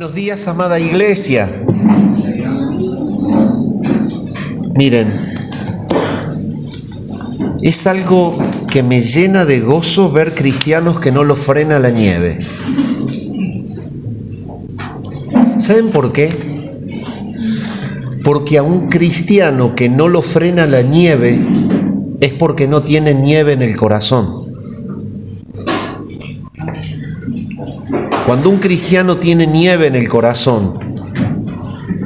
Buenos días, amada iglesia. Miren, es algo que me llena de gozo ver cristianos que no los frena la nieve. ¿Saben por qué? Porque a un cristiano que no lo frena la nieve es porque no tiene nieve en el corazón. Cuando un cristiano tiene nieve en el corazón,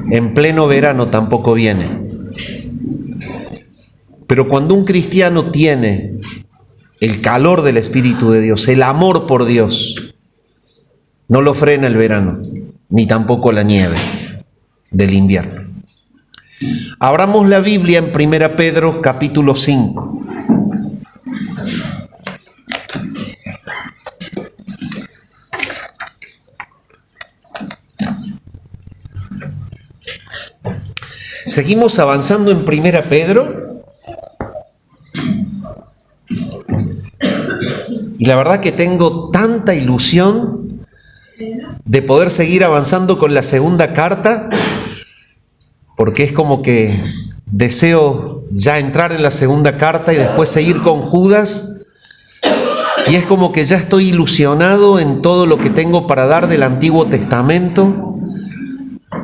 en pleno verano tampoco viene. Pero cuando un cristiano tiene el calor del Espíritu de Dios, el amor por Dios, no lo frena el verano, ni tampoco la nieve del invierno. Abramos la Biblia en 1 Pedro capítulo 5. Seguimos avanzando en 1 Pedro. Y la verdad que tengo tanta ilusión de poder seguir avanzando con la segunda carta, porque es como que deseo ya entrar en la segunda carta y después seguir con Judas. Y es como que ya estoy ilusionado en todo lo que tengo para dar del Antiguo Testamento.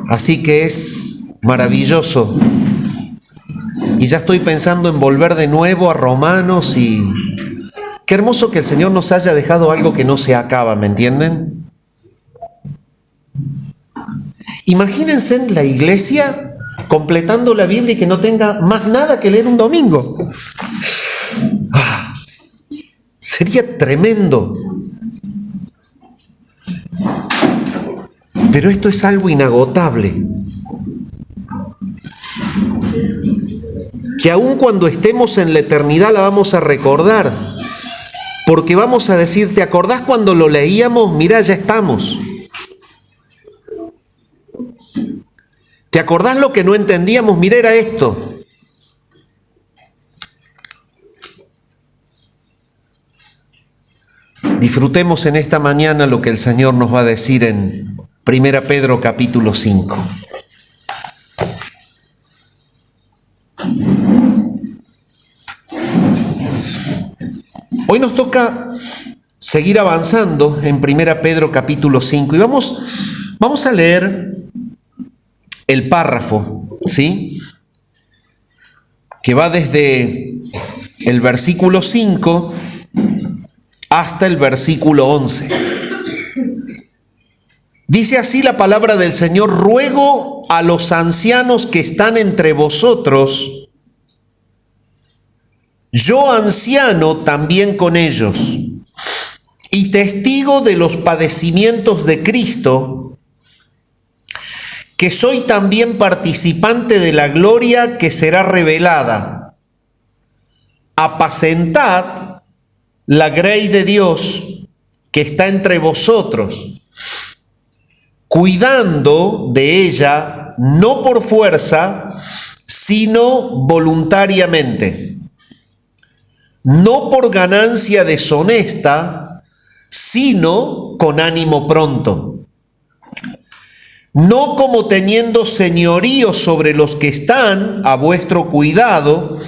Así que es maravilloso. Y ya estoy pensando en volver de nuevo a Romanos y qué hermoso que el Señor nos haya dejado algo que no se acaba, ¿me entienden? Imagínense en la iglesia completando la Biblia y que no tenga más nada que leer un domingo. Sería tremendo. Pero esto es algo inagotable. Que aun cuando estemos en la eternidad la vamos a recordar. Porque vamos a decir, ¿te acordás cuando lo leíamos? Mirá, ya estamos. ¿Te acordás lo que no entendíamos? Mirá, era esto. Disfrutemos en esta mañana lo que el Señor nos va a decir en 1 Pedro capítulo 5. Hoy nos toca seguir avanzando en 1 Pedro capítulo 5 y vamos a leer el párrafo, ¿sí? Que va desde el versículo 5 hasta el versículo 11. Dice así la palabra del Señor: ruego a los ancianos que están entre vosotros, yo anciano también con ellos, y testigo de los padecimientos de Cristo, que soy también participante de la gloria que será revelada. Apacentad la grey de Dios que está entre vosotros, cuidando de ella, no por fuerza, sino voluntariamente, no por ganancia deshonesta, sino con ánimo pronto, no como teniendo señorío sobre los que están a vuestro cuidado,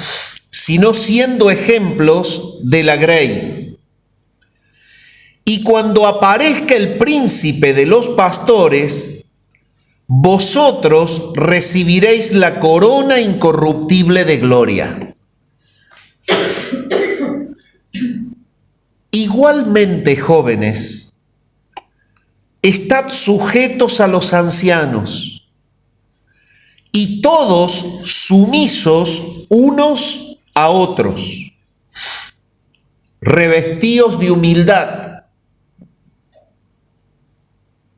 sino siendo ejemplos de la grey. Y cuando aparezca el príncipe de los pastores, vosotros recibiréis la corona incorruptible de gloria. Igualmente, jóvenes, estad sujetos a los ancianos, y todos sumisos unos a otros, revestidos de humildad,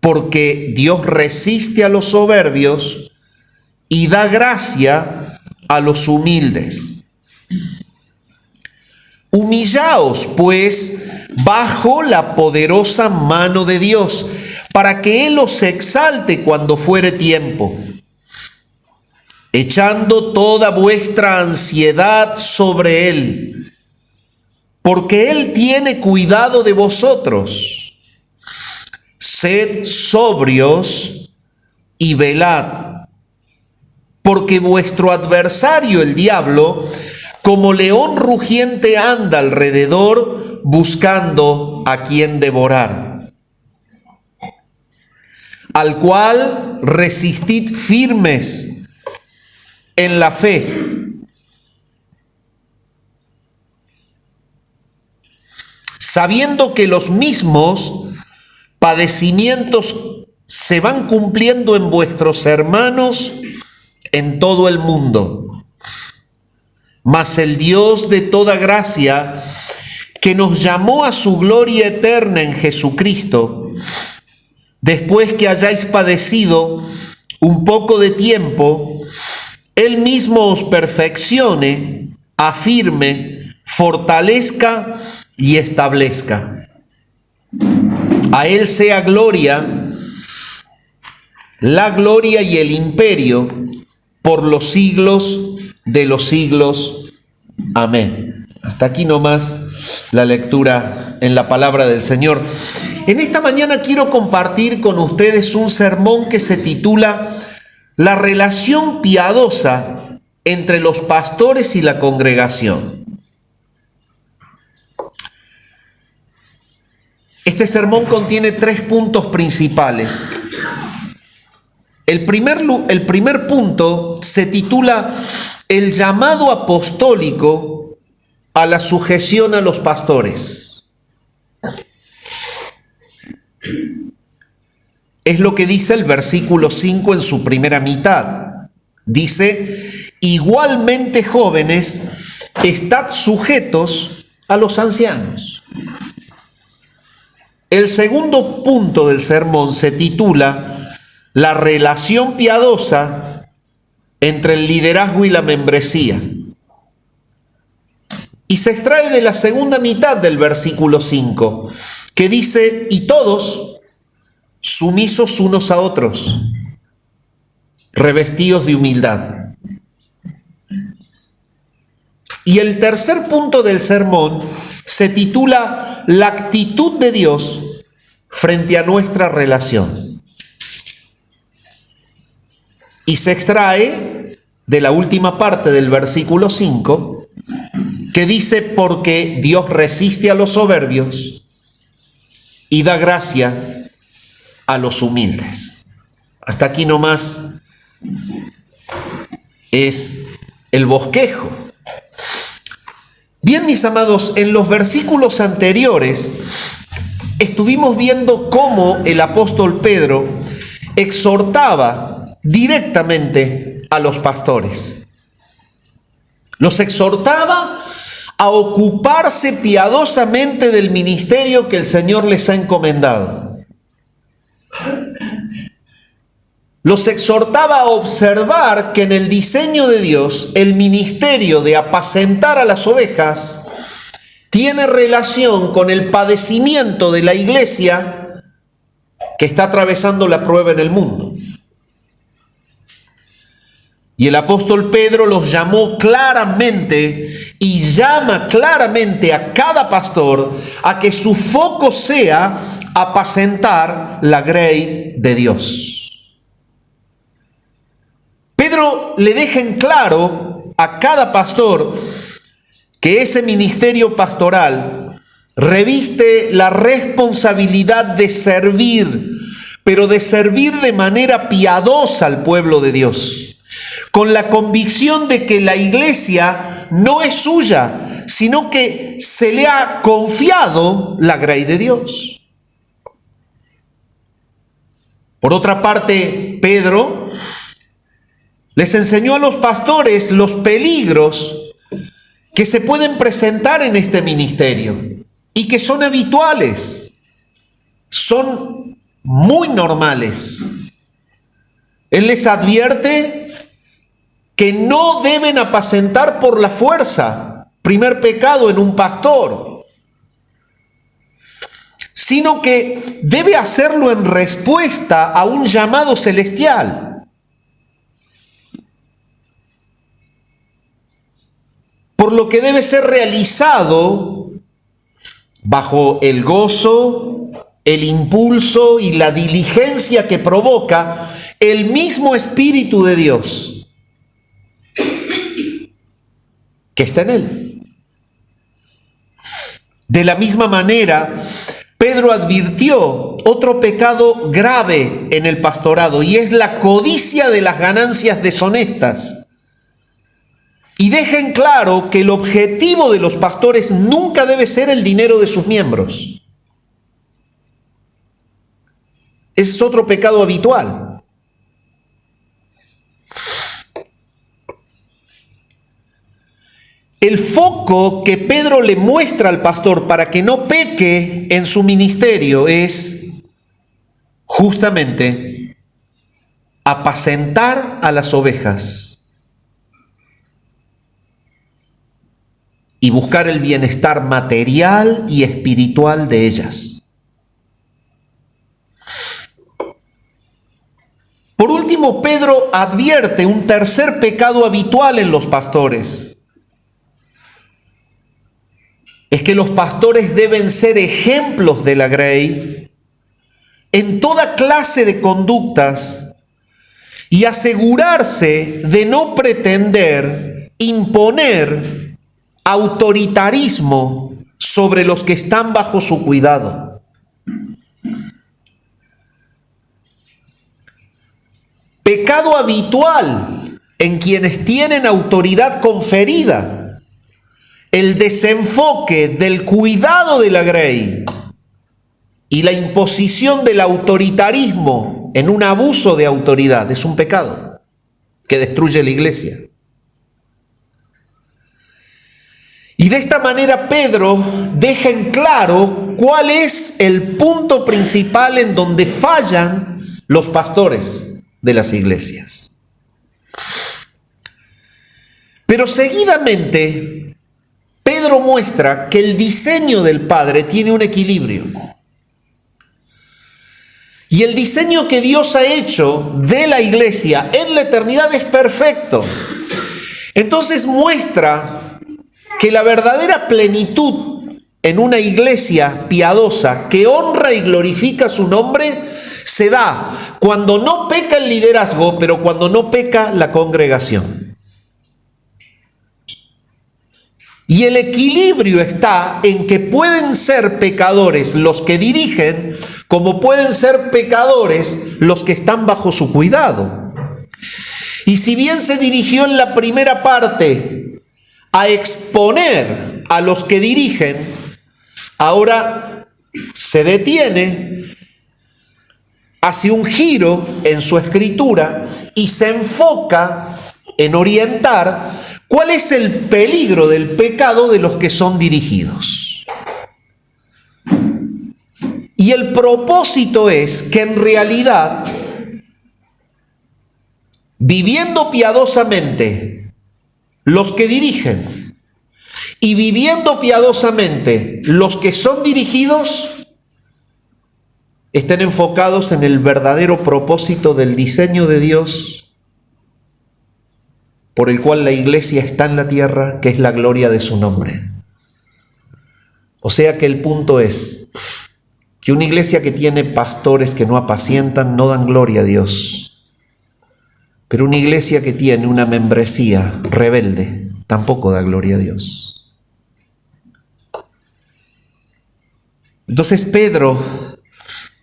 porque Dios resiste a los soberbios y da gracia a los humildes. Humillaos, pues, bajo la poderosa mano de Dios, para que Él os exalte cuando fuere tiempo, echando toda vuestra ansiedad sobre Él, porque Él tiene cuidado de vosotros. Sed sobrios y velad, porque vuestro adversario, el diablo, como león rugiente anda alrededor buscando a quien devorar, al cual resistid firmes en la fe, sabiendo que los mismos padecimientos se van cumpliendo en vuestros hermanos en todo el mundo. Mas el Dios de toda gracia, que nos llamó a su gloria eterna en Jesucristo, después que hayáis padecido un poco de tiempo, Él mismo os perfeccione, afirme, fortalezca y establezca. A Él sea gloria, la gloria y el imperio por los siglos de los siglos. Amén. Hasta aquí nomás la lectura en la palabra del Señor. En esta mañana quiero compartir con ustedes un sermón que se titula La relación piadosa entre los pastores y la congregación. Este sermón contiene 3 puntos principales. El primer punto se titula El llamado apostólico a la sujeción a los pastores. Es lo que dice el versículo 5 en su primera mitad. Dice, igualmente jóvenes, estad sujetos a los ancianos. El segundo punto del sermón se titula La relación piadosa entre el liderazgo y la membresía. Y se extrae de la segunda mitad del versículo 5, que dice, y todos sumisos unos a otros, revestidos de humildad. Y el tercer punto del sermón se titula La actitud de Dios frente a nuestra relación. Y se extrae de la última parte del versículo 5, que dice, porque Dios resiste a los soberbios y da gracia a los humildes. Hasta aquí nomás es el bosquejo. Bien, mis amados, en los versículos anteriores estuvimos viendo cómo el apóstol Pedro exhortaba directamente a los pastores. Los exhortaba a ocuparse piadosamente del ministerio que el Señor les ha encomendado. Los exhortaba a observar que en el diseño de Dios el ministerio de apacentar a las ovejas tiene relación con el padecimiento de la iglesia que está atravesando la prueba en el mundo. Y el apóstol Pedro los llamó claramente y llama claramente a cada pastor a que su foco sea apacentar la grey de Dios. Pedro le deja en claro a cada pastor que ese ministerio pastoral reviste la responsabilidad de servir, pero de servir de manera piadosa al pueblo de Dios, con la convicción de que la iglesia no es suya, sino que se le ha confiado la grey de Dios. Por otra parte, Pedro les enseñó a los pastores los peligros que se pueden presentar en este ministerio y que son habituales, son muy normales. Él les advierte que no deben apacentar por la fuerza, primer pecado en un pastor, sino que debe hacerlo en respuesta a un llamado celestial. Por lo que debe ser realizado bajo el gozo, el impulso y la diligencia que provoca el mismo Espíritu de Dios que está en él. De la misma manera, Pedro advirtió otro pecado grave en el pastorado, y es la codicia de las ganancias deshonestas. Y deja en claro que el objetivo de los pastores nunca debe ser el dinero de sus miembros. Ese es otro pecado habitual. El foco que Pedro le muestra al pastor para que no peque en su ministerio es justamente apacentar a las ovejas y buscar el bienestar material y espiritual de ellas. Por último, Pedro advierte un tercer pecado habitual en los pastores. Es que los pastores deben ser ejemplos de la grey en toda clase de conductas y asegurarse de no pretender imponer autoritarismo sobre los que están bajo su cuidado. Pecado habitual en quienes tienen autoridad conferida: el desenfoque del cuidado de la grey y la imposición del autoritarismo en un abuso de autoridad es un pecado que destruye la iglesia. Y de esta manera Pedro deja en claro cuál es el punto principal en donde fallan los pastores de las iglesias. Pero seguidamente Pedro muestra que el diseño del Padre tiene un equilibrio. Y el diseño que Dios ha hecho de la iglesia en la eternidad es perfecto. Entonces muestra que la verdadera plenitud en una iglesia piadosa que honra y glorifica su nombre se da cuando no peca el liderazgo, pero cuando no peca la congregación. Y el equilibrio está en que pueden ser pecadores los que dirigen, como pueden ser pecadores los que están bajo su cuidado. Y si bien se dirigió en la primera parte a exponer a los que dirigen, ahora se detiene, hace un giro en su escritura y se enfoca en orientar ¿cuál es el peligro del pecado de los que son dirigidos? Y el propósito es que en realidad, viviendo piadosamente los que dirigen y viviendo piadosamente los que son dirigidos, estén enfocados en el verdadero propósito del diseño de Dios por el cual la iglesia está en la tierra, que es la gloria de su nombre. O sea que el punto es que una iglesia que tiene pastores que no apacientan no dan gloria a Dios. Pero una iglesia que tiene una membresía rebelde tampoco da gloria a Dios. Entonces Pedro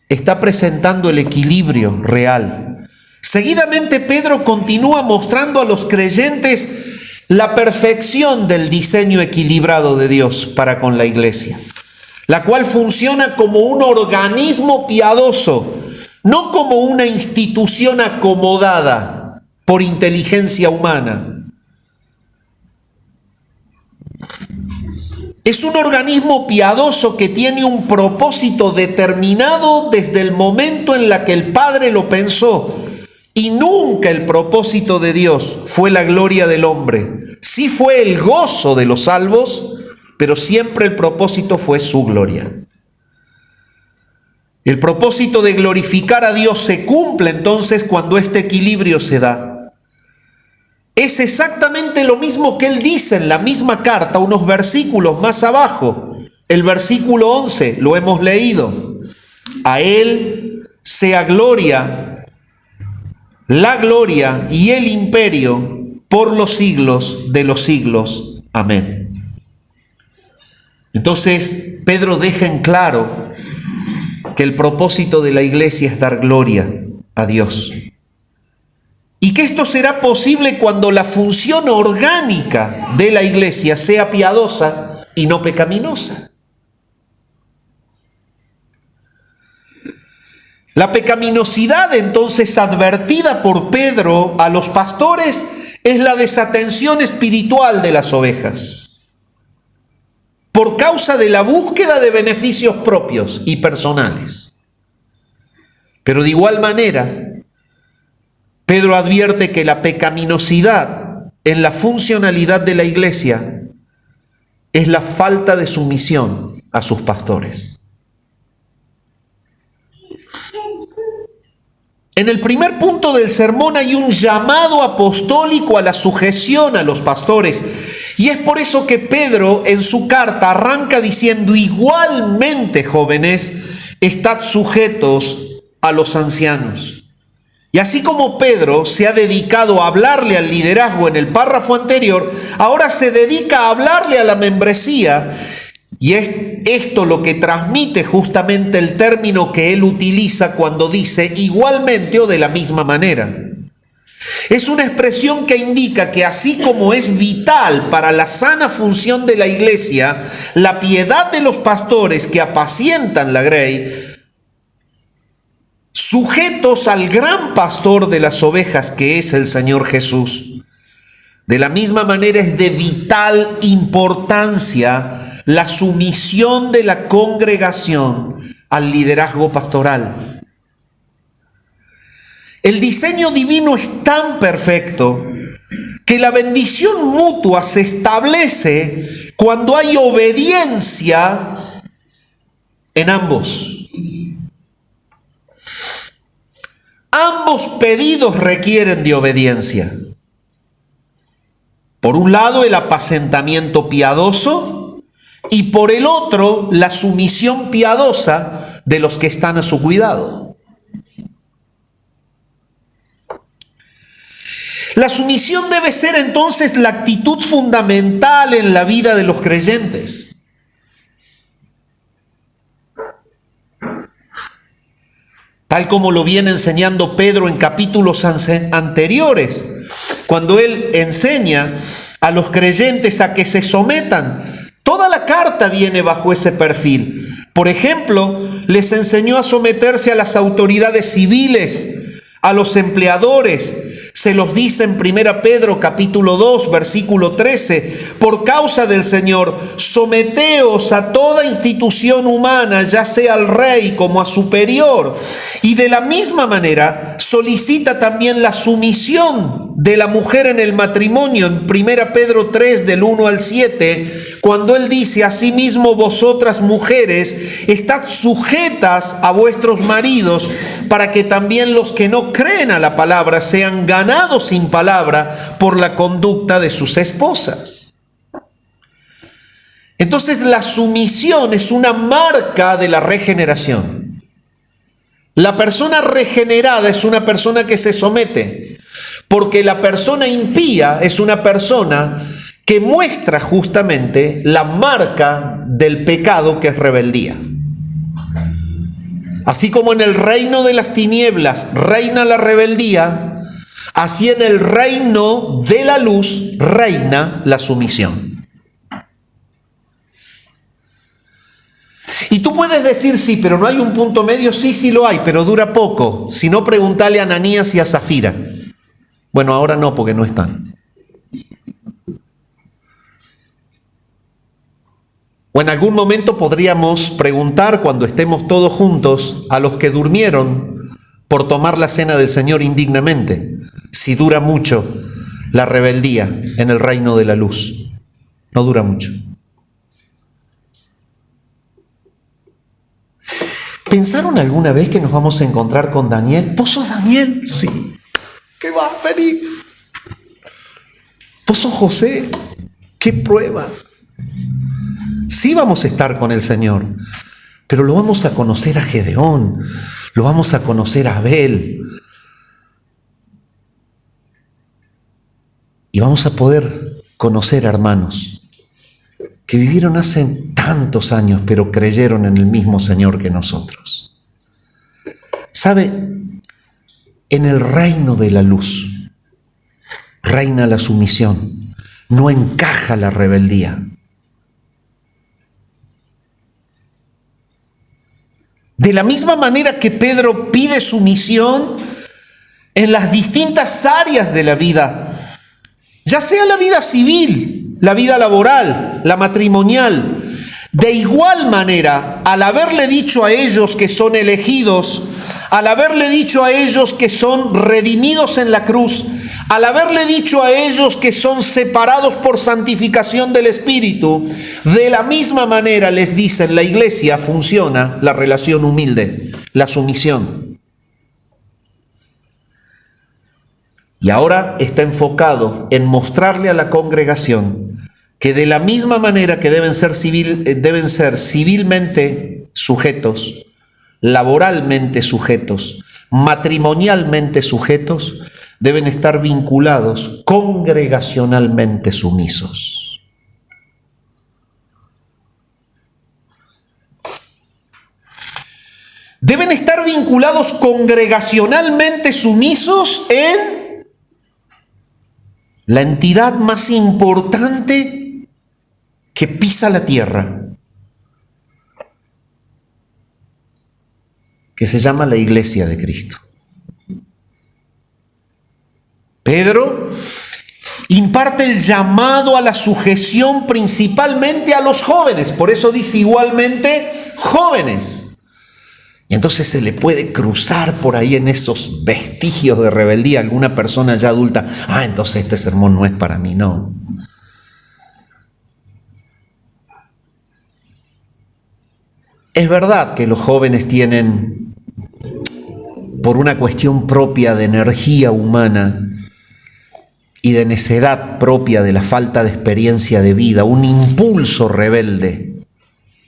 está presentando el equilibrio real. Seguidamente Pedro continúa mostrando a los creyentes la perfección del diseño equilibrado de Dios para con la iglesia, la cual funciona como un organismo piadoso, no como una institución acomodada por inteligencia humana. Es un organismo piadoso que tiene un propósito determinado desde el momento en la que el Padre lo pensó. Y nunca el propósito de Dios fue la gloria del hombre. Sí fue el gozo de los salvos, pero siempre el propósito fue su gloria. El propósito de glorificar a Dios se cumple entonces cuando este equilibrio se da. Es exactamente lo mismo que él dice en la misma carta, unos versículos más abajo. El versículo 11, lo hemos leído. A él sea gloria la gloria y el imperio por los siglos de los siglos. Amén. Entonces, Pedro deja en claro que el propósito de la iglesia es dar gloria a Dios. Y que esto será posible cuando la función orgánica de la iglesia sea piadosa y no pecaminosa. La pecaminosidad entonces advertida por Pedro a los pastores es la desatención espiritual de las ovejas, por causa de la búsqueda de beneficios propios y personales. Pero de igual manera, Pedro advierte que la pecaminosidad en la funcionalidad de la iglesia es la falta de sumisión a sus pastores. En el primer punto del sermón hay un llamado apostólico a la sujeción a los pastores. Y es por eso que Pedro en su carta arranca diciendo: igualmente, jóvenes, estad sujetos a los ancianos. Y así como Pedro se ha dedicado a hablarle al liderazgo en el párrafo anterior, ahora se dedica a hablarle a la membresía. Y es esto lo que transmite justamente el término que él utiliza cuando dice igualmente o de la misma manera. Es una expresión que indica que así como es vital para la sana función de la iglesia la piedad de los pastores que apacientan la grey, sujetos al gran pastor de las ovejas que es el Señor Jesús, de la misma manera es de vital importancia la sumisión de la congregación al liderazgo pastoral. El diseño divino es tan perfecto que la bendición mutua se establece cuando hay obediencia en ambos. Ambos pedidos requieren de obediencia. Por un lado, el apacentamiento piadoso, y por el otro, la sumisión piadosa de los que están a su cuidado. La sumisión debe ser entonces la actitud fundamental en la vida de los creyentes. Tal como lo viene enseñando Pedro en capítulos anteriores, cuando él enseña a los creyentes a que se sometan. Toda la carta viene bajo ese perfil. Por ejemplo, les enseñó a someterse a las autoridades civiles, a los empleadores. Se los dice en 1 Pedro capítulo 2, versículo 13, por causa del Señor, someteos a toda institución humana, ya sea al rey como a superior. Y de la misma manera solicita también la sumisión de la mujer en el matrimonio, en 1 Pedro 3, del 1 al 7, cuando él dice: asimismo vosotras mujeres, estad sujetas a vuestros maridos, para que también los que no creen a la palabra sean ganados sin palabra por la conducta de sus esposas. Entonces la sumisión es una marca de la regeneración. La persona regenerada es una persona que se somete, porque la persona impía es una persona que muestra justamente la marca del pecado, que es rebeldía. Así como en el reino de las tinieblas reina la rebeldía, así en el reino de la luz reina la sumisión. Y tú puedes decir: sí, pero no hay un punto medio. Sí, sí lo hay, pero dura poco. Si no, preguntale a Ananías y a Zafira. Bueno, ahora no, porque no están. O en algún momento podríamos preguntar, cuando estemos todos juntos, a los que durmieron por tomar la cena del Señor indignamente, si dura mucho la rebeldía en el reino de la luz. No dura mucho. ¿Pensaron alguna vez que nos vamos a encontrar con Daniel? ¿Vos sos Daniel? Sí. ¿Qué va a venir? ¿Vos sos José? ¿Qué prueba? Sí vamos a estar con el Señor, pero lo vamos a conocer a Gedeón, lo vamos a conocer a Abel. Y vamos a poder conocer hermanos que vivieron hace tantos años, pero creyeron en el mismo Señor que nosotros. ¿Sabe? En el reino de la luz reina la sumisión, no encaja la rebeldía. De la misma manera que Pedro pide sumisión en las distintas áreas de la vida, ya sea la vida civil, la vida laboral, la matrimonial, de igual manera, al haberle dicho a ellos que son elegidos, al haberle dicho a ellos que son redimidos en la cruz, al haberle dicho a ellos que son separados por santificación del Espíritu, de la misma manera les dice: en la iglesia funciona la relación humilde, la sumisión. Y ahora está enfocado en mostrarle a la congregación que de la misma manera que deben ser civilmente sujetos, laboralmente sujetos, matrimonialmente sujetos, deben estar vinculados congregacionalmente sumisos. Deben estar vinculados congregacionalmente sumisos en la entidad más importante que pisa la tierra, que se llama la Iglesia de Cristo. Pedro imparte el llamado a la sujeción principalmente a los jóvenes, por eso dice igualmente jóvenes. Y entonces se le puede cruzar por ahí en esos vestigios de rebeldía alguna persona ya adulta: entonces este sermón no es para mí. No. Es verdad que los jóvenes tienen, por una cuestión propia de energía humana y de necedad propia de la falta de experiencia de vida, un impulso rebelde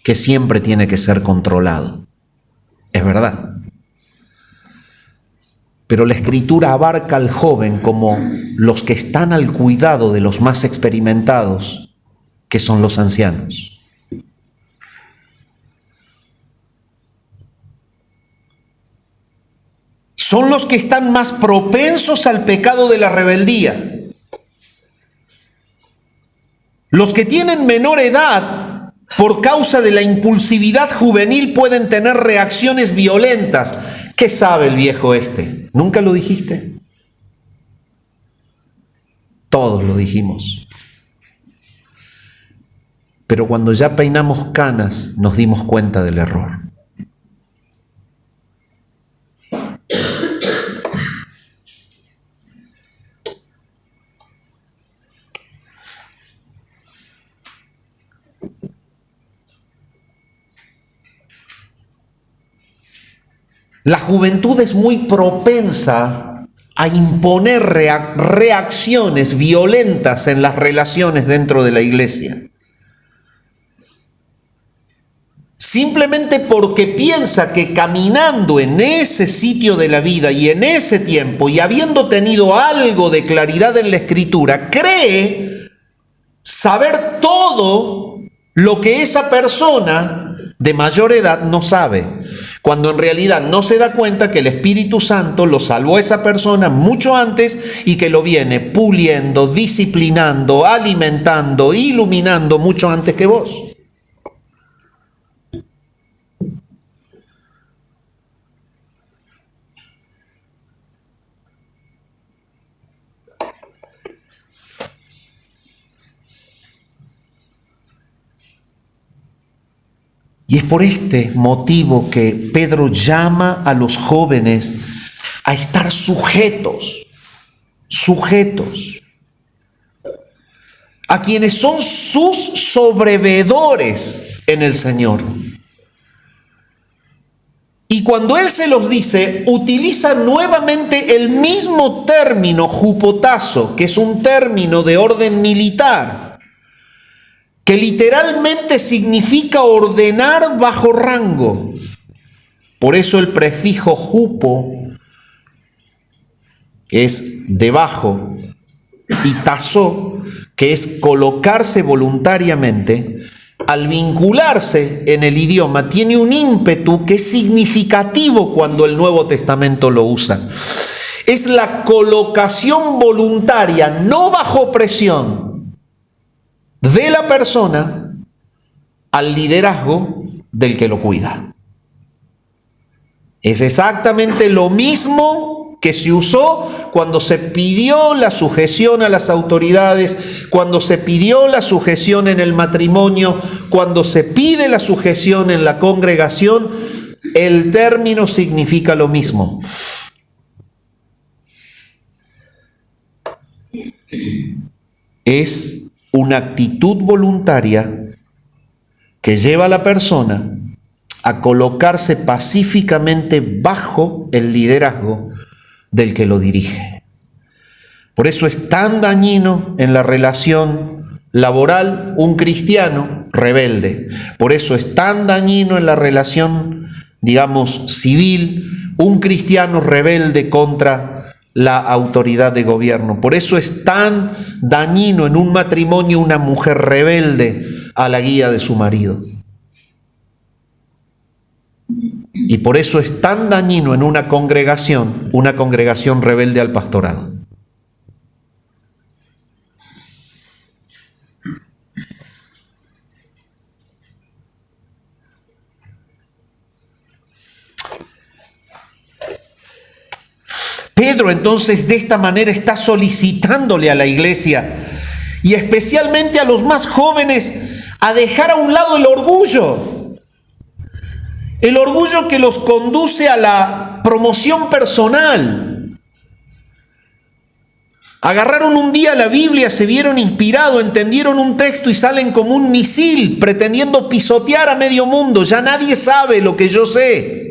que siempre tiene que ser controlado. Es verdad. Pero la Escritura abarca al joven como los que están al cuidado de los más experimentados, que son los ancianos. Son los que están más propensos al pecado de la rebeldía. Los que tienen menor edad, por causa de la impulsividad juvenil, pueden tener reacciones violentas. ¿Qué sabe el viejo este? ¿Nunca lo dijiste? Todos lo dijimos. Pero cuando ya peinamos canas, nos dimos cuenta del error. La juventud es muy propensa a imponer reacciones violentas en las relaciones dentro de la iglesia. Simplemente porque piensa que caminando en ese sitio de la vida y en ese tiempo y habiendo tenido algo de claridad en la Escritura, cree saber todo lo que esa persona de mayor edad no sabe, cuando en realidad no se da cuenta que el Espíritu Santo lo salvó a esa persona mucho antes y que lo viene puliendo, disciplinando, alimentando, iluminando mucho antes que vos. Y es por este motivo que Pedro llama a los jóvenes a estar sujetos, a quienes son sus sobreveedores en el Señor. Y cuando Él se los dice, utiliza nuevamente el mismo término hupotazo, que es un término de orden militar, que literalmente significa ordenar bajo rango. Por eso el prefijo hupo, que es debajo, y tasó, que es colocarse voluntariamente, al vincularse en el idioma, tiene un ímpetu que es significativo cuando el Nuevo Testamento lo usa. Es la colocación voluntaria, no bajo presión, de la persona al liderazgo del que lo cuida. Es exactamente lo mismo que se usó cuando se pidió la sujeción a las autoridades, cuando se pidió la sujeción en el matrimonio, cuando se pide la sujeción en la congregación. El término significa lo mismo. Es una actitud voluntaria que lleva a la persona a colocarse pacíficamente bajo el liderazgo del que lo dirige. Por eso es tan dañino en la relación laboral un cristiano rebelde. Por eso es tan dañino en la relación, digamos, civil, un cristiano rebelde contra la autoridad de gobierno. Por eso es tan dañino en un matrimonio una mujer rebelde a la guía de su marido. Y por eso es tan dañino en una congregación rebelde al pastorado. Pedro entonces de esta manera está solicitándole a la iglesia y especialmente a los más jóvenes a dejar a un lado el orgullo que los conduce a la promoción personal. Agarraron un día la Biblia, se vieron inspirados, entendieron un texto y salen como un misil pretendiendo pisotear a medio mundo. Ya nadie sabe lo que yo sé.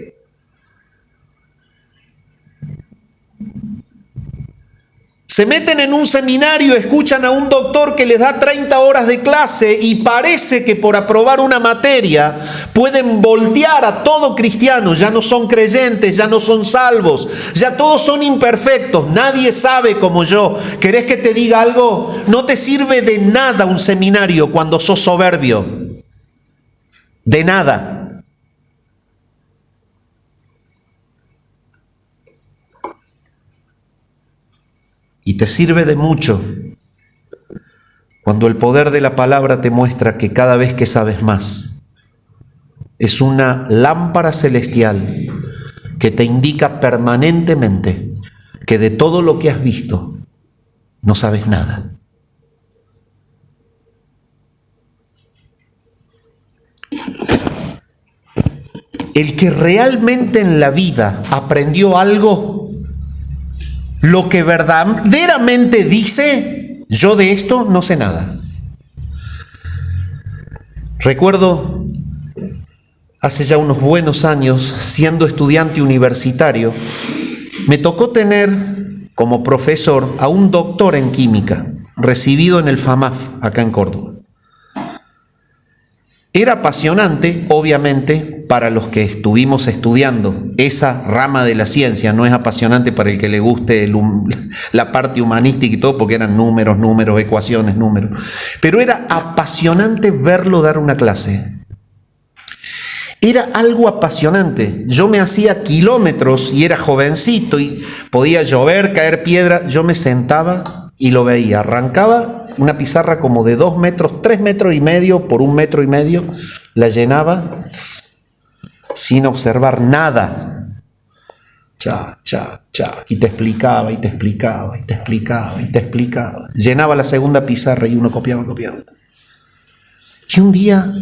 Se meten en un seminario, escuchan a un doctor que les da 30 horas de clase y parece que por aprobar una materia pueden voltear a todo cristiano. Ya no son creyentes, ya no son salvos, ya todos son imperfectos, nadie sabe como yo. ¿Querés que te diga algo? No te sirve de nada un seminario cuando sos soberbio. De nada. Y te sirve de mucho cuando el poder de la palabra te muestra que cada vez que sabes más, es una lámpara celestial que te indica permanentemente que de todo lo que has visto no sabes nada. El que realmente en la vida aprendió algo, lo que verdaderamente dice, yo de esto no sé nada. Recuerdo hace ya unos buenos años, siendo estudiante universitario, me tocó tener como profesor a un doctor en química, recibido en el FAMAF, acá en Córdoba. Era apasionante, obviamente, para los que estuvimos estudiando esa rama de la ciencia. No es apasionante para el que le guste la parte humanística y todo, porque eran números, ecuaciones, números. Pero era apasionante verlo dar una clase. Era algo apasionante. Yo me hacía kilómetros y era jovencito y podía llover, caer piedra. Yo me sentaba y lo veía. Arrancaba una pizarra como de 2 metros, 3 metros y medio por 1 metro y medio, la llenaba sin observar nada. Y te explicaba, y te explicaba, y te explicaba, y te explicaba. Llenaba la segunda pizarra y uno copiaba. Y un día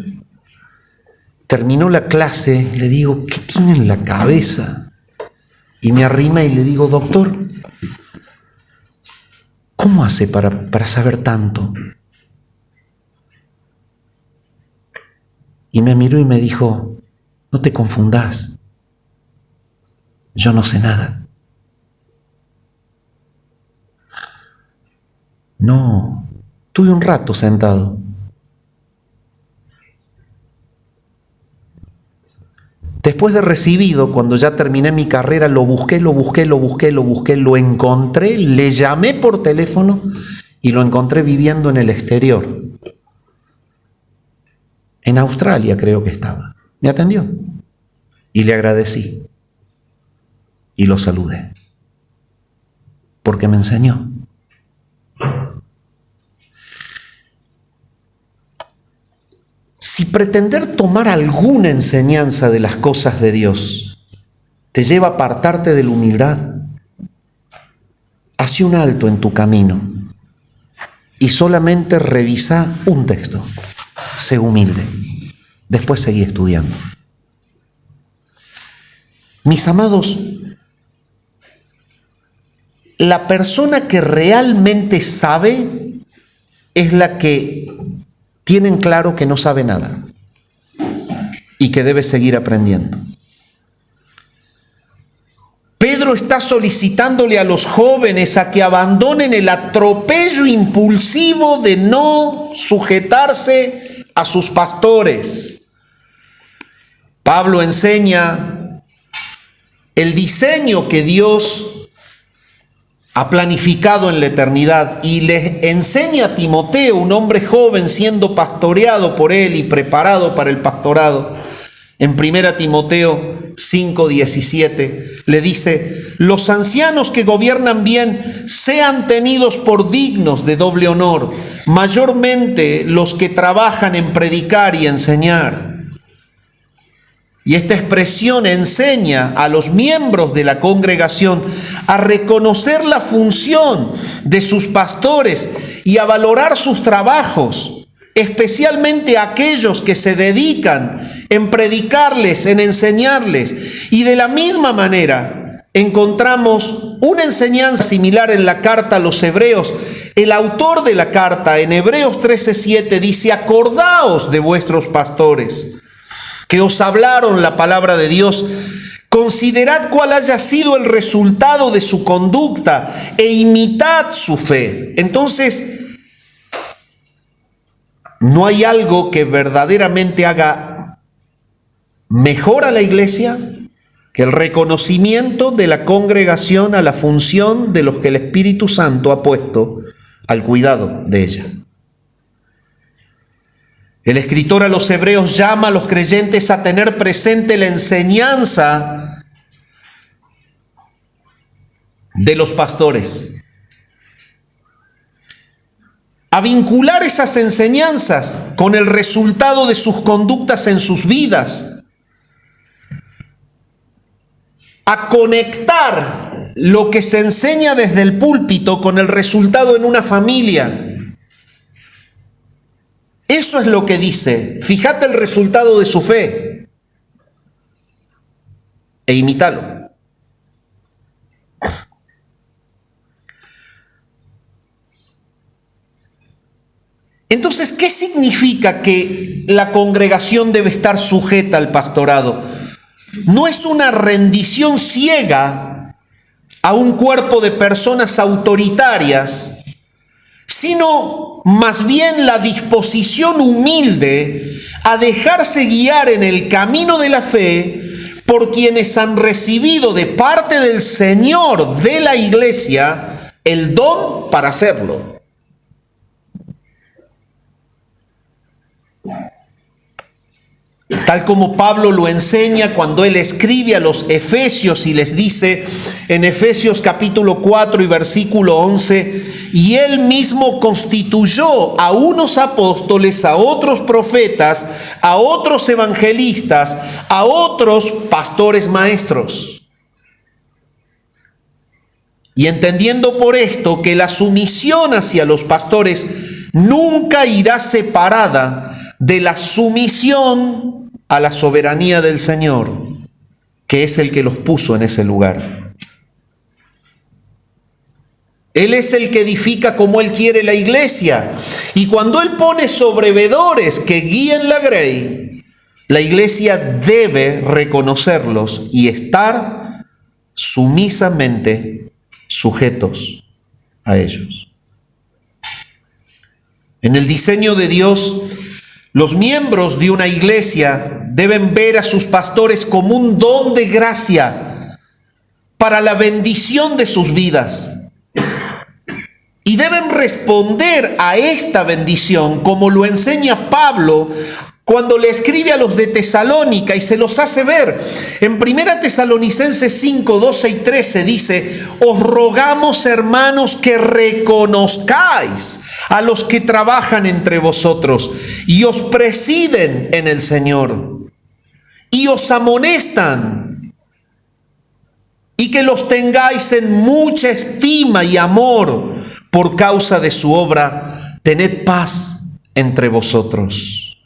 terminó la clase, le digo, ¿qué tiene en la cabeza? Y me arrima y le digo, doctor, ¿cómo hace para saber tanto? Y me miró y me dijo, no te confundas, yo no sé nada. No, tuve un rato sentado. Después de recibido, cuando ya terminé mi carrera, lo busqué, lo encontré, le llamé por teléfono y lo encontré viviendo en el exterior. En Australia creo que estaba. Me atendió y le agradecí y lo saludé porque me enseñó. Si pretender tomar alguna enseñanza de las cosas de Dios te lleva a apartarte de la humildad, hace un alto en tu camino y solamente revisa un texto. Sé humilde. Después seguí estudiando. Mis amados, la persona que realmente sabe es la que tienen claro que no sabe nada y que debe seguir aprendiendo. Pedro está solicitándole a los jóvenes a que abandonen el atropello impulsivo de no sujetarse a sus pastores. Pablo enseña el diseño que Dios ha planificado en la eternidad y les enseña a Timoteo, un hombre joven siendo pastoreado por él y preparado para el pastorado. En 1 Timoteo 5:17 le dice: los ancianos que gobiernan bien sean tenidos por dignos de doble honor, mayormente los que trabajan en predicar y enseñar. Y esta expresión enseña a los miembros de la congregación a reconocer la función de sus pastores y a valorar sus trabajos, especialmente aquellos que se dedican en predicarles, en enseñarles. Y de la misma manera encontramos una enseñanza similar en la carta a los Hebreos. El autor de la carta en Hebreos 13:7 dice: acordaos de vuestros pastores que os hablaron la palabra de Dios, considerad cuál haya sido el resultado de su conducta e imitad su fe. Entonces, no hay algo que verdaderamente haga mejor a la iglesia que el reconocimiento de la congregación a la función de los que el Espíritu Santo ha puesto al cuidado de ella. El escritor a los Hebreos llama a los creyentes a tener presente la enseñanza de los pastores, a vincular esas enseñanzas con el resultado de sus conductas en sus vidas, a conectar lo que se enseña desde el púlpito con el resultado en una familia. Eso es lo que dice: fíjate el resultado de su fe e imítalo. Entonces, ¿qué significa que la congregación debe estar sujeta al pastorado? No es una rendición ciega a un cuerpo de personas autoritarias, sino más bien la disposición humilde a dejarse guiar en el camino de la fe por quienes han recibido de parte del Señor de la iglesia el don para hacerlo. Tal como Pablo lo enseña cuando él escribe a los Efesios y les dice en Efesios capítulo 4 y versículo 11: y él mismo constituyó a unos apóstoles, a otros profetas, a otros evangelistas, a otros pastores maestros. Y entendiendo por esto que la sumisión hacia los pastores nunca irá separada de la sumisión a la soberanía del Señor, que es el que los puso en ese lugar. Él es el que edifica como Él quiere la iglesia. Y cuando Él pone sobrevedores que guíen la grey, la iglesia debe reconocerlos y estar sumisamente sujetos a ellos. En el diseño de Dios, los miembros de una iglesia deben ver a sus pastores como un don de gracia para la bendición de sus vidas. Y deben responder a esta bendición como lo enseña Pablo cuando le escribe a los de Tesalónica y se los hace ver. En 1 Tesalonicenses 5, 12 y 13 dice: os rogamos, hermanos, que reconozcáis a los que trabajan entre vosotros y os presiden en el Señor y os amonestan, y que los tengáis en mucha estima y amor por causa de su obra. Tened paz entre vosotros.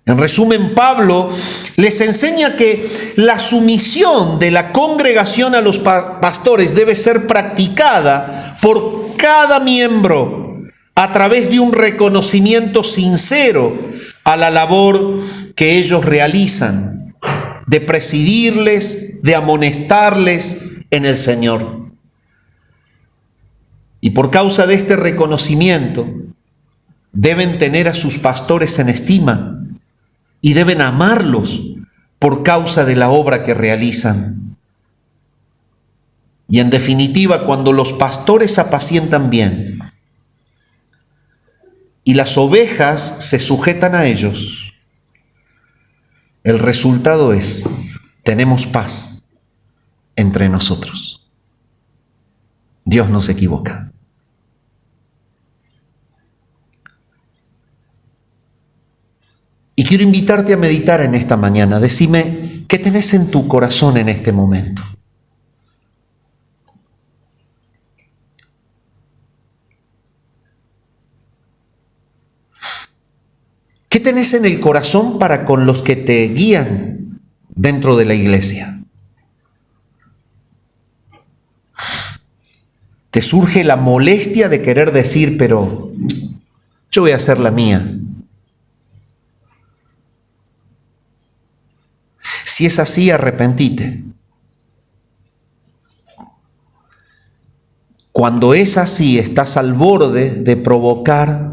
En resumen, Pablo les enseña que la sumisión de la congregación a los pastores debe ser practicada por cada miembro a través de un reconocimiento sincero a la labor que ellos realizan, de presidirles, de amonestarles en el Señor. Y por causa de este reconocimiento, deben tener a sus pastores en estima y deben amarlos por causa de la obra que realizan. Y en definitiva, cuando los pastores apacientan bien y las ovejas se sujetan a ellos, el resultado es: tenemos paz entre nosotros. Dios no se equivoca. Y quiero invitarte a meditar en esta mañana. Decime, ¿qué tenés en tu corazón en este momento? ¿Qué tenés en el corazón para con los que te guían dentro de la iglesia? ¿Te surge la molestia de querer decir, pero yo voy a hacer la mía? Si es así, arrepentite. Cuando es así, estás al borde de provocar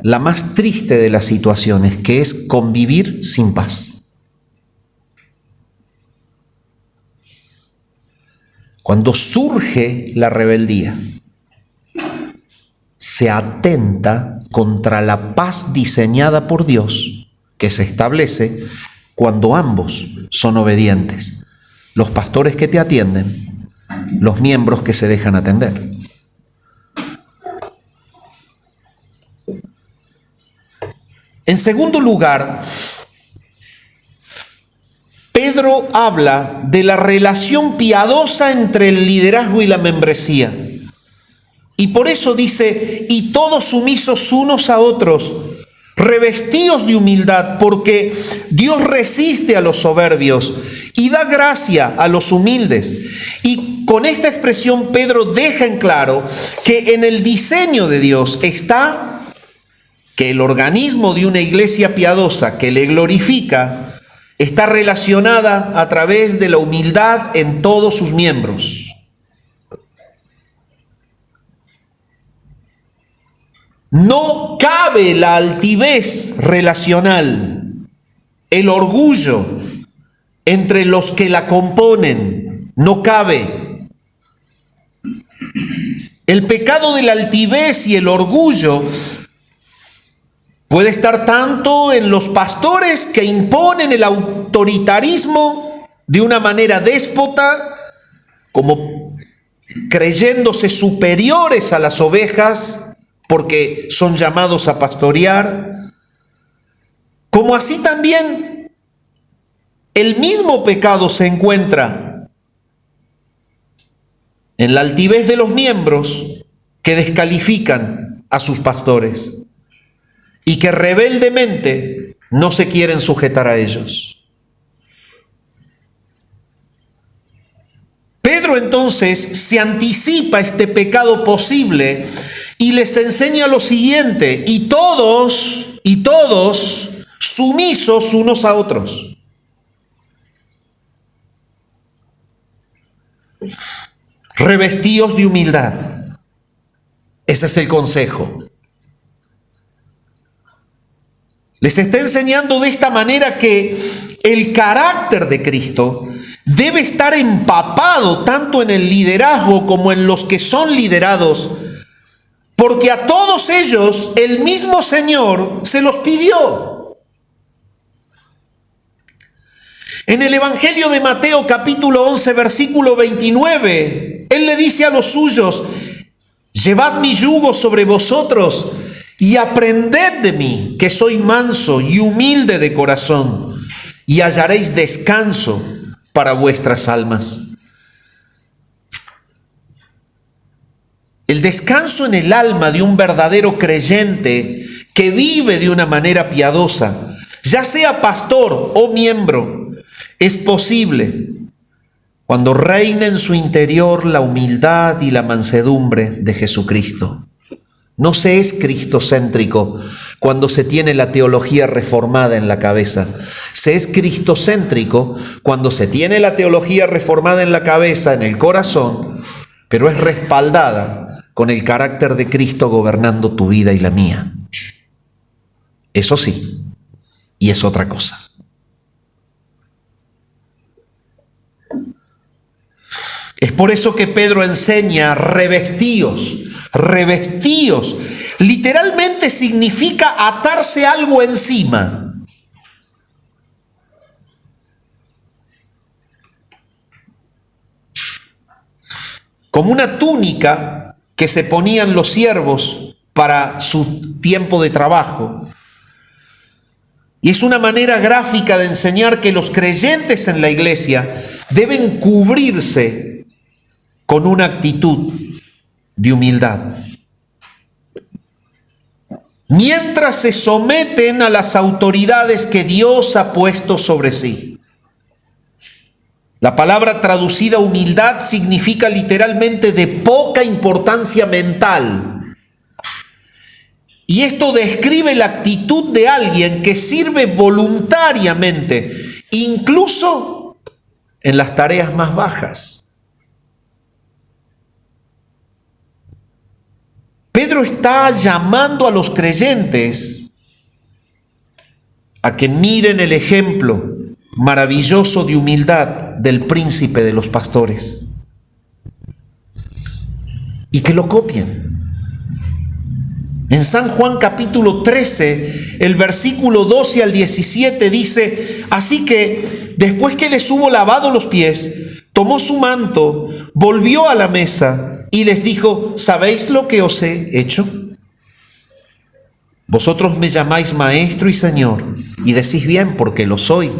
la más triste de las situaciones, que es convivir sin paz. Cuando surge la rebeldía, se atenta contra la paz diseñada por Dios, que se establece cuando ambos son obedientes: los pastores que te atienden, los miembros que se dejan atender. En segundo lugar, Pedro habla de la relación piadosa entre el liderazgo y la membresía. Y por eso dice: y todos sumisos unos a otros, revestidos de humildad, porque Dios resiste a los soberbios y da gracia a los humildes. Y con esta expresión Pedro deja en claro que en el diseño de Dios está que el organismo de una iglesia piadosa que le glorifica está relacionada a través de la humildad en todos sus miembros. No cabe la altivez relacional, el orgullo entre los que la componen. No cabe. El pecado de la altivez y el orgullo puede estar tanto en los pastores que imponen el autoritarismo de una manera déspota, como creyéndose superiores a las ovejas porque son llamados a pastorear, como así también el mismo pecado se encuentra en la altivez de los miembros que descalifican a sus pastores y que rebeldemente no se quieren sujetar a ellos. Pedro entonces se anticipa este pecado posible y les enseña lo siguiente: y todos sumisos unos a otros. Revestidos de humildad. Ese es el consejo. Les está enseñando de esta manera que el carácter de Cristo debe estar empapado tanto en el liderazgo como en los que son liderados, porque a todos ellos el mismo Señor se los pidió. En el Evangelio de Mateo capítulo 11 versículo 29, Él le dice a los suyos: llevad mi yugo sobre vosotros y aprended de mí, que soy manso y humilde de corazón, y hallaréis descanso para vuestras almas. El descanso en el alma de un verdadero creyente que vive de una manera piadosa, ya sea pastor o miembro, es posible cuando reina en su interior la humildad y la mansedumbre de Jesucristo. No se es cristocéntrico cuando se tiene la teología reformada en la cabeza. Se es cristocéntrico cuando se tiene la teología reformada en la cabeza, en el corazón, pero es respaldada con el carácter de Cristo gobernando tu vida y la mía. Eso sí, y es otra cosa. Es por eso que Pedro enseña: revestíos. Revestíos. Literalmente significa atarse algo encima. Como una túnica que se ponían los siervos para su tiempo de trabajo. Y es una manera gráfica de enseñar que los creyentes en la iglesia deben cubrirse con una actitud de humildad, mientras se someten a las autoridades que Dios ha puesto sobre sí. La palabra traducida humildad significa literalmente de poca importancia mental. Y esto describe la actitud de alguien que sirve voluntariamente, incluso en las tareas más bajas. Pedro está llamando a los creyentes a que miren el ejemplo maravilloso de humildad del príncipe de los pastores y que lo copien. En San Juan capítulo 13, el versículo 12 al 17 dice: así que después que les hubo lavado los pies, tomó su manto, volvió a la mesa y les dijo: ¿sabéis lo que os he hecho? Vosotros me llamáis maestro y señor, y decís bien, porque lo soy.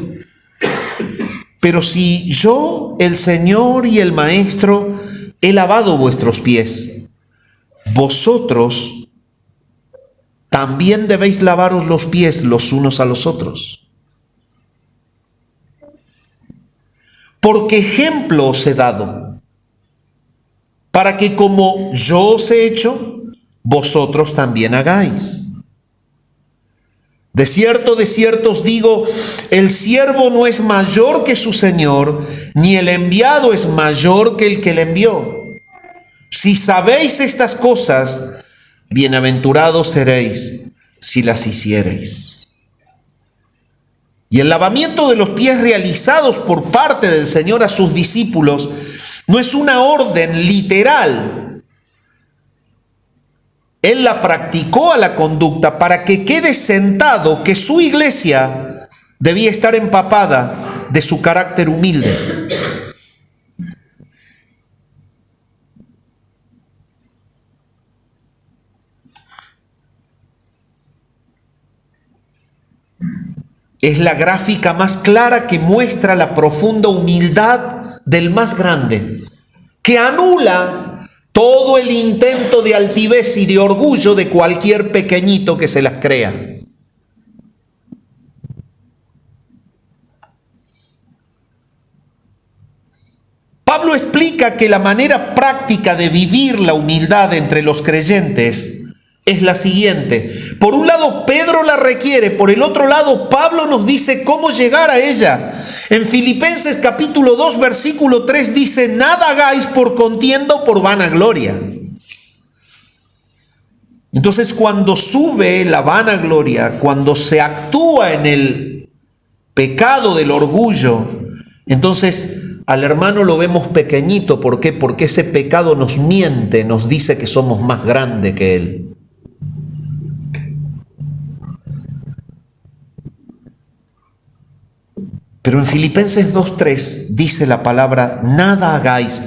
Pero si yo, el Señor y el Maestro, he lavado vuestros pies, vosotros también debéis lavaros los pies los unos a los otros. Porque ejemplo os he dado, para que como yo os he hecho, vosotros también hagáis. De cierto os digo, el siervo no es mayor que su señor, ni el enviado es mayor que el que le envió. Si sabéis estas cosas, bienaventurados seréis si las hiciereis. Y el lavamiento de los pies realizados por parte del Señor a sus discípulos no es una orden literal. Él la practicó a la conducta para que quede sentado que su iglesia debía estar empapada de su carácter humilde. Es la gráfica más clara que muestra la profunda humildad del más grande, que anula todo el intento de altivez y de orgullo de cualquier pequeñito que se las crea. Pablo explica que la manera práctica de vivir la humildad entre los creyentes es la siguiente. Por un lado, Pedro la requiere, por el otro lado, Pablo nos dice cómo llegar a ella. En Filipenses capítulo 2, versículo 3 dice: nada hagáis por contienda o por vanagloria. Entonces, cuando sube la vanagloria, cuando se actúa en el pecado del orgullo, entonces al hermano lo vemos pequeñito. ¿Por qué? Porque ese pecado nos miente, nos dice que somos más grandes que él. Pero en Filipenses 2:3 dice la palabra: nada hagáis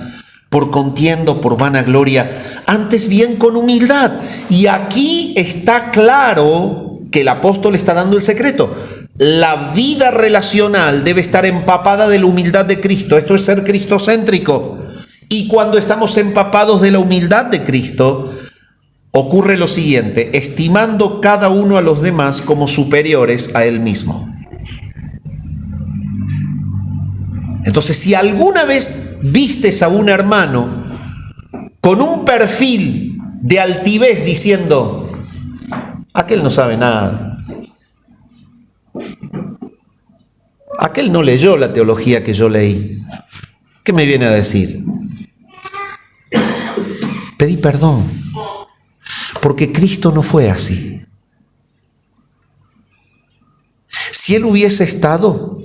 por contienda o por vanagloria, antes bien con humildad. Y aquí está claro que el apóstol está dando el secreto. La vida relacional debe estar empapada de la humildad de Cristo. Esto es ser cristocéntrico. Y cuando estamos empapados de la humildad de Cristo, ocurre lo siguiente: estimando cada uno a los demás como superiores a él mismo. Entonces, si alguna vez vistes a un hermano con un perfil de altivez diciendo: aquel no sabe nada, aquel no leyó la teología que yo leí, ¿qué me viene a decir? Pedí perdón, porque Cristo no fue así. Si Él hubiese estado,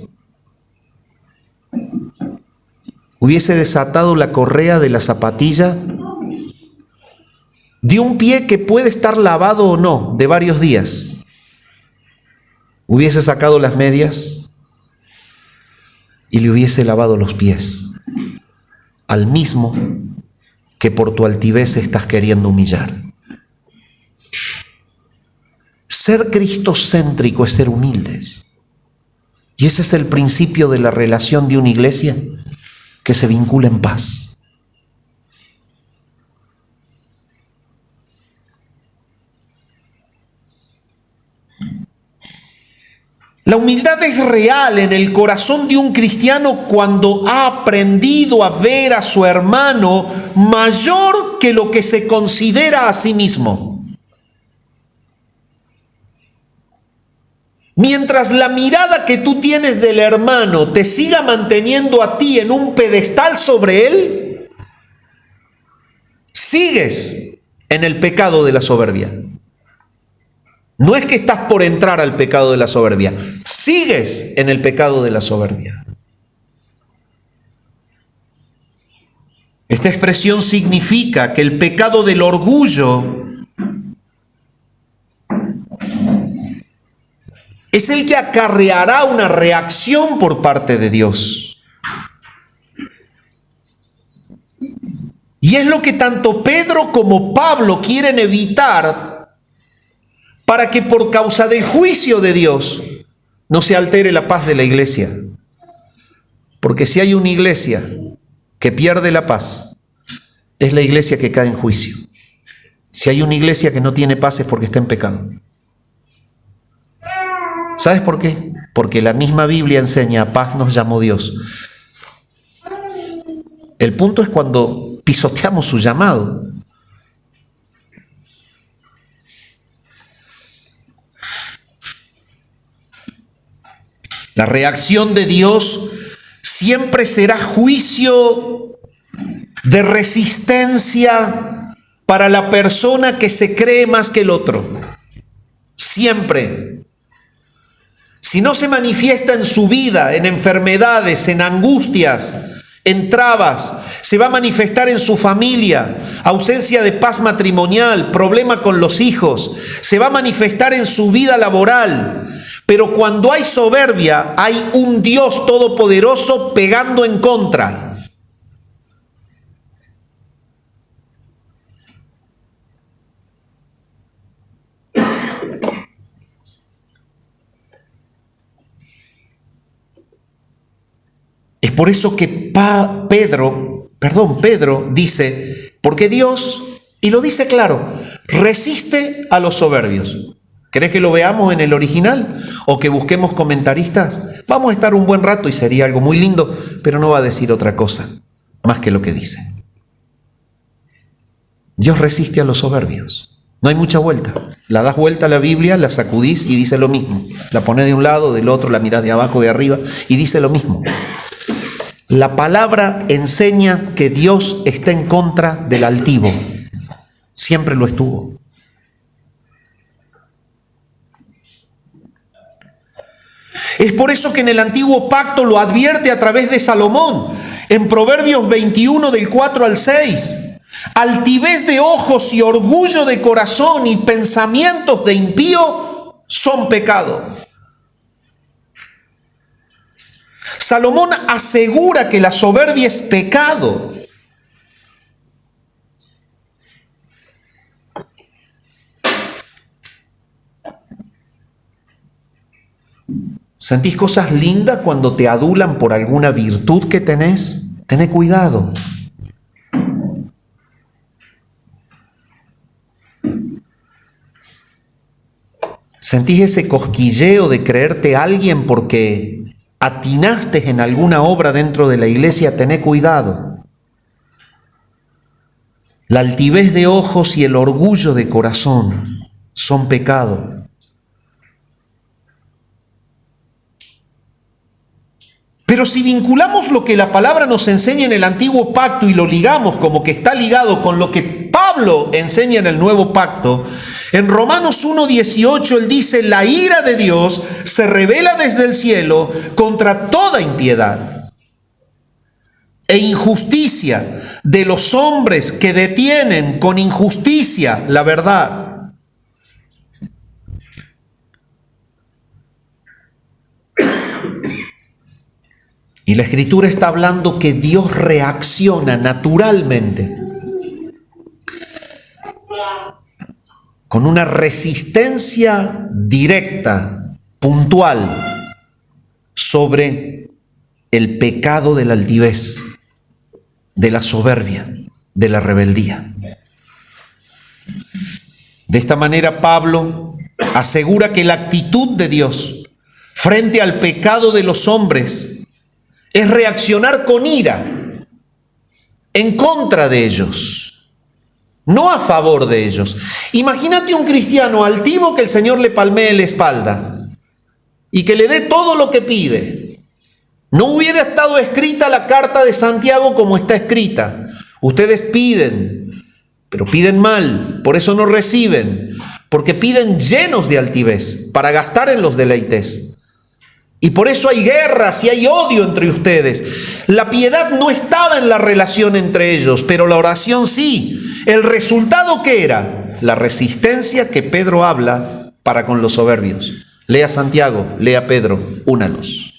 hubiese desatado la correa de la zapatilla de un pie que puede estar lavado o no de varios días. Hubiese sacado las medias y le hubiese lavado los pies al mismo que por tu altivez estás queriendo humillar. Ser cristocéntrico es ser humildes. Y ese es el principio de la relación de una iglesia que se vincula en paz. La humildad es real en el corazón de un cristiano cuando ha aprendido a ver a su hermano mayor que lo que se considera a sí mismo. Mientras la mirada que tú tienes del hermano te siga manteniendo a ti en un pedestal sobre él, sigues en el pecado de la soberbia. No es que estás por entrar al pecado de la soberbia, sigues en el pecado de la soberbia. Esta expresión significa que el pecado del orgullo es el que acarreará una reacción por parte de Dios. Y es lo que tanto Pedro como Pablo quieren evitar para que por causa del juicio de Dios no se altere la paz de la iglesia. Porque si hay una iglesia que pierde la paz, es la iglesia que cae en juicio. Si hay una iglesia que no tiene paz es porque está en pecado. ¿Sabes por qué? Porque la misma Biblia enseña: a paz nos llamó Dios. El punto es cuando pisoteamos su llamado. La reacción de Dios siempre será juicio de resistencia para la persona que se cree más que el otro. Siempre. Si no se manifiesta en su vida, en enfermedades, en angustias, en trabas, se va a manifestar en su familia, ausencia de paz matrimonial, problema con los hijos, se va a manifestar en su vida laboral. Pero cuando hay soberbia, hay un Dios todopoderoso pegando en contra. Es por eso que Pedro dice: porque Dios, y lo dice claro, resiste a los soberbios. ¿Querés que lo veamos en el original o que busquemos comentaristas? Vamos a estar un buen rato y sería algo muy lindo, pero no va a decir otra cosa más que lo que dice. Dios resiste a los soberbios. No hay mucha vuelta. La das vuelta a la Biblia, la sacudís y dice lo mismo. La ponés de un lado, del otro, la mirás de abajo, de arriba y dice lo mismo. La palabra enseña que Dios está en contra del altivo. Siempre lo estuvo. Es por eso que en el antiguo pacto lo advierte a través de Salomón. En Proverbios 21 del 4 al 6. Altivez de ojos y orgullo de corazón y pensamientos de impío son pecado. Salomón asegura que la soberbia es pecado. ¿Sentís cosas lindas cuando te adulan por alguna virtud que tenés? Tené cuidado. ¿Sentís ese cosquilleo de creerte alguien porque atinaste en alguna obra dentro de la iglesia? Tené cuidado. La altivez de ojos y el orgullo de corazón son pecado. Pero si vinculamos lo que la palabra nos enseña en el antiguo pacto y lo ligamos como que está ligado con lo que Pablo enseña en el nuevo pacto, en Romanos 1:18 él dice: la ira de Dios se revela desde el cielo contra toda impiedad e injusticia de los hombres que detienen con injusticia la verdad. Y la Escritura está hablando que Dios reacciona naturalmente con una resistencia directa, puntual, sobre el pecado de la altivez, de la soberbia, de la rebeldía. De esta manera Pablo asegura que la actitud de Dios frente al pecado de los hombres es reaccionar con ira en contra de ellos, no a favor de ellos. Imagínate un cristiano altivo que el Señor le palmee la espalda y que le dé todo lo que pide. No hubiera estado escrita la carta de Santiago como está escrita. Ustedes piden, pero piden mal, por eso no reciben, porque piden llenos de altivez para gastar en los deleites. Y por eso hay guerras y hay odio entre ustedes. La piedad no estaba en la relación entre ellos, pero la oración sí. ¿El resultado qué era? La resistencia que Pedro habla para con los soberbios. Lea Santiago, lea Pedro, únalos.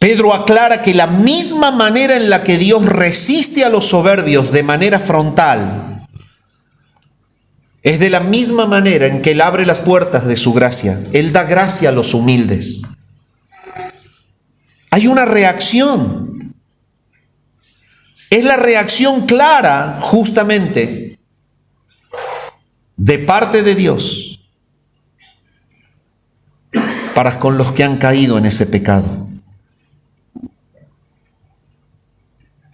Pedro aclara que la misma manera en la que Dios resiste a los soberbios de manera frontal es de la misma manera en que Él abre las puertas de su gracia. Él da gracia a los humildes. Hay una reacción. Es la reacción clara, justamente, de parte de Dios para con los que han caído en ese pecado.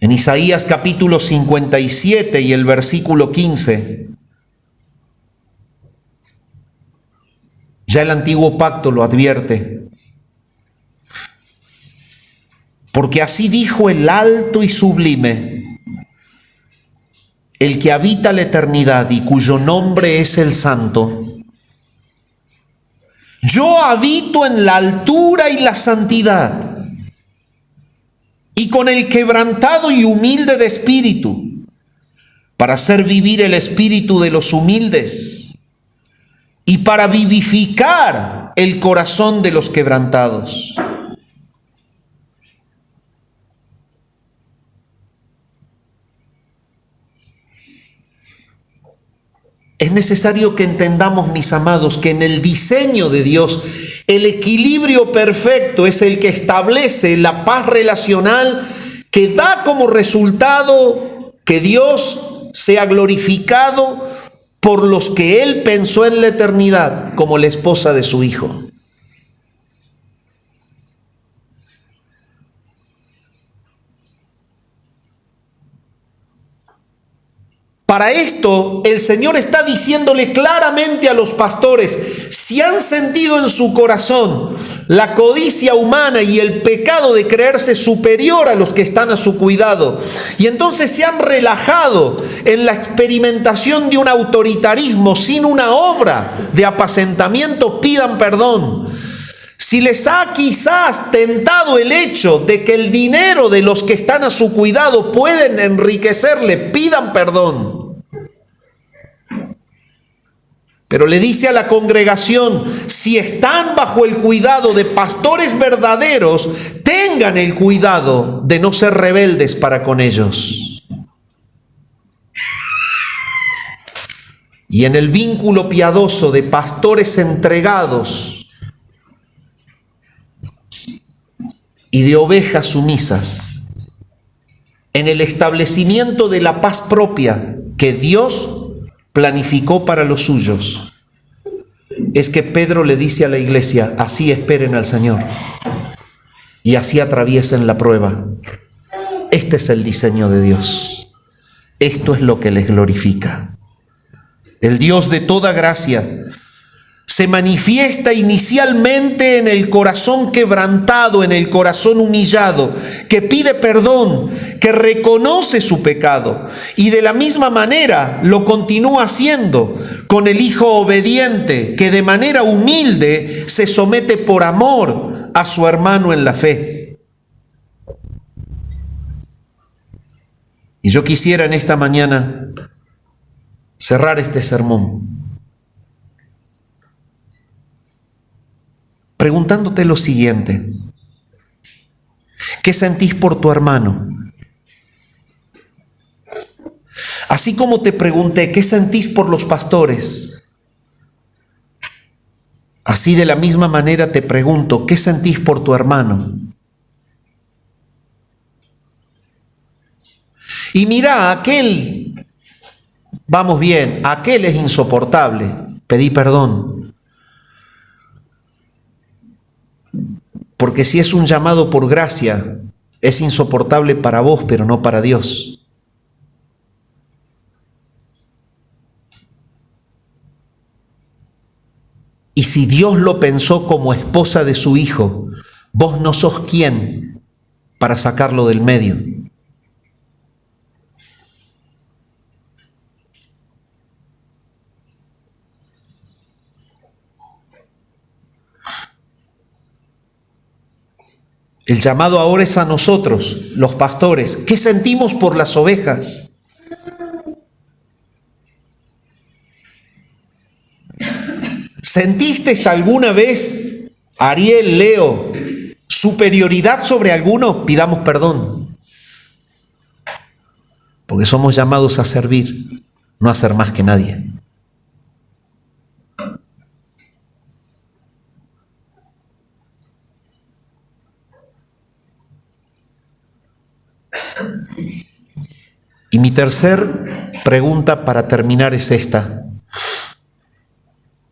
En Isaías capítulo 57 y el versículo 15, ya el antiguo pacto lo advierte. Porque así dijo el alto y sublime, el que habita la eternidad y cuyo nombre es el Santo. Yo habito en la altura y la santidad, y con el quebrantado y humilde de espíritu, para hacer vivir el espíritu de los humildes y para vivificar el corazón de los quebrantados. Es necesario que entendamos, mis amados, que en el diseño de Dios, el equilibrio perfecto es el que establece la paz relacional que da como resultado que Dios sea glorificado por los que Él pensó en la eternidad como la esposa de su Hijo. Para esto, el Señor está diciéndole claramente a los pastores: si han sentido en su corazón la codicia humana y el pecado de creerse superior a los que están a su cuidado. Y entonces se han relajado en la experimentación de un autoritarismo sin una obra de apacentamiento. Pidan perdón. Si les ha quizás tentado el hecho de que el dinero de los que están a su cuidado pueden enriquecerle, pidan perdón. Pero le dice a la congregación, si están bajo el cuidado de pastores verdaderos, tengan el cuidado de no ser rebeldes para con ellos. Y en el vínculo piadoso de pastores entregados y de ovejas sumisas, en el establecimiento de la paz propia que Dios planificó para los suyos, es que Pedro le dice a la iglesia, así esperen al Señor y así atraviesen la prueba. Este es el diseño de Dios. Esto es lo que les glorifica. El Dios de toda gracia se manifiesta inicialmente en el corazón quebrantado, en el corazón humillado, que pide perdón, que reconoce su pecado, y de la misma manera lo continúa haciendo con el Hijo obediente, que de manera humilde se somete por amor a su hermano en la fe. Y yo quisiera en esta mañana cerrar este sermón preguntándote lo siguiente: ¿qué sentís por tu hermano? Así como te pregunté, ¿qué sentís por los pastores? Así de la misma manera te pregunto, ¿qué sentís por tu hermano? Y mira, aquel, vamos bien, aquel es insoportable, pedí perdón. Porque si es un llamado por gracia, es insoportable para vos, pero no para Dios. Y si Dios lo pensó como esposa de su Hijo, vos no sos quién para sacarlo del medio. El llamado ahora es a nosotros, los pastores. ¿Qué sentimos por las ovejas? ¿Sentiste alguna vez, Ariel, Leo, superioridad sobre alguno? Pidamos perdón. Porque somos llamados a servir, no a ser más que nadie. Y mi tercer pregunta para terminar es esta.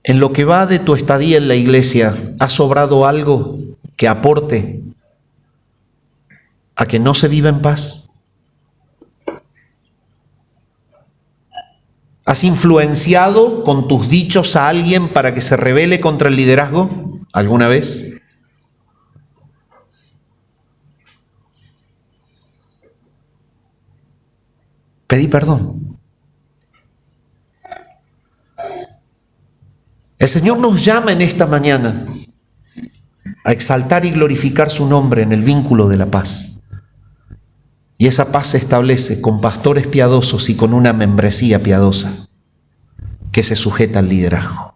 En lo que va de tu estadía en la iglesia, ¿ha sobrado algo que aporte a que no se viva en paz? ¿Has influenciado con tus dichos a alguien para que se rebele contra el liderazgo alguna vez? Pedí perdón. El Señor nos llama en esta mañana a exaltar y glorificar su nombre en el vínculo de la paz. Y esa paz se establece con pastores piadosos y con una membresía piadosa que se sujeta al liderazgo.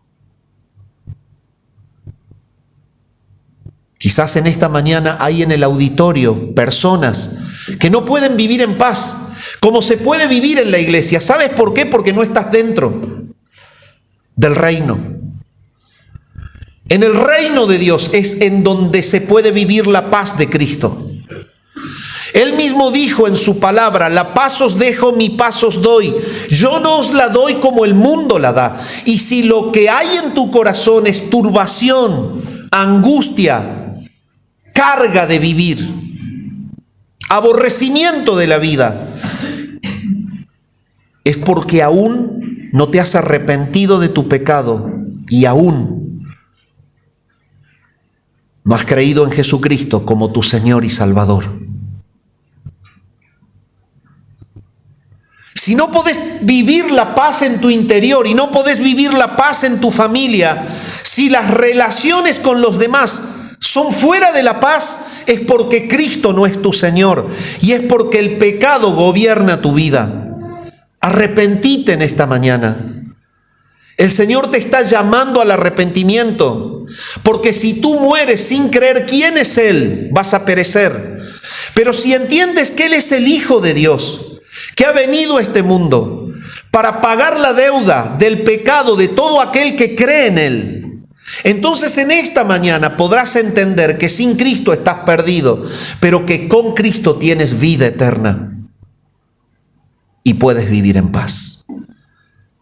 Quizás en esta mañana hay en el auditorio personas que no pueden vivir en paz como se puede vivir en la iglesia. ¿Sabes por qué? Porque no estás dentro del reino. En el reino de Dios es en donde se puede vivir la paz de Cristo. Él mismo dijo en su palabra, la paz os dejo, mi paz os doy. Yo no os la doy como el mundo la da. Y si lo que hay en tu corazón es turbación, angustia, carga de vivir, aborrecimiento de la vida, es porque aún no te has arrepentido de tu pecado y aún no has creído en Jesucristo como tu Señor y Salvador. Si no podés vivir la paz en tu interior y no podés vivir la paz en tu familia, si las relaciones con los demás son fuera de la paz, es porque Cristo no es tu Señor y es porque el pecado gobierna tu vida. Arrepentite en esta mañana. El Señor te está llamando al arrepentimiento, porque si tú mueres sin creer quién es Él, vas a perecer. Pero si entiendes que Él es el Hijo de Dios, que ha venido a este mundo para pagar la deuda del pecado de todo aquel que cree en Él, entonces en esta mañana podrás entender que sin Cristo estás perdido, pero que con Cristo tienes vida eterna y puedes vivir en paz.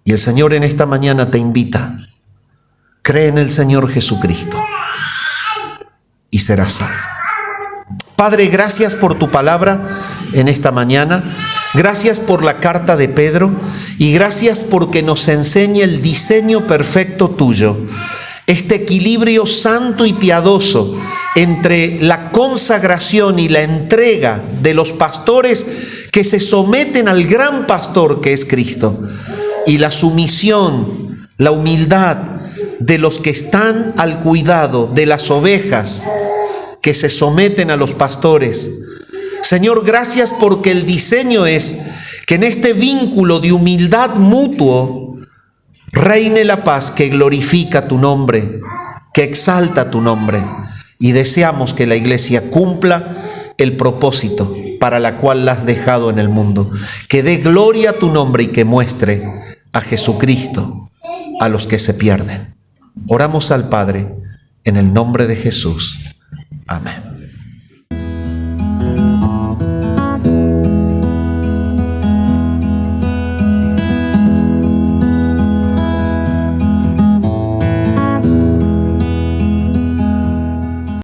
Y el Señor en esta mañana te invita: cree en el Señor Jesucristo y serás salvo. Padre, gracias por tu palabra en esta mañana. Gracias por la carta de Pedro y gracias porque nos enseña el diseño perfecto tuyo, este equilibrio santo y piadoso entre la consagración y la entrega de los pastores que se someten al gran pastor que es Cristo, y la sumisión, la humildad de los que están al cuidado de las ovejas que se someten a los pastores. Señor, gracias porque el diseño es que en este vínculo de humildad mutuo reine la paz que glorifica tu nombre, que exalta tu nombre. Y deseamos que la iglesia cumpla el propósito para la cual la has dejado en el mundo, que dé gloria a tu nombre y que muestre a Jesucristo a los que se pierden. Oramos al Padre en el nombre de Jesús. Amén.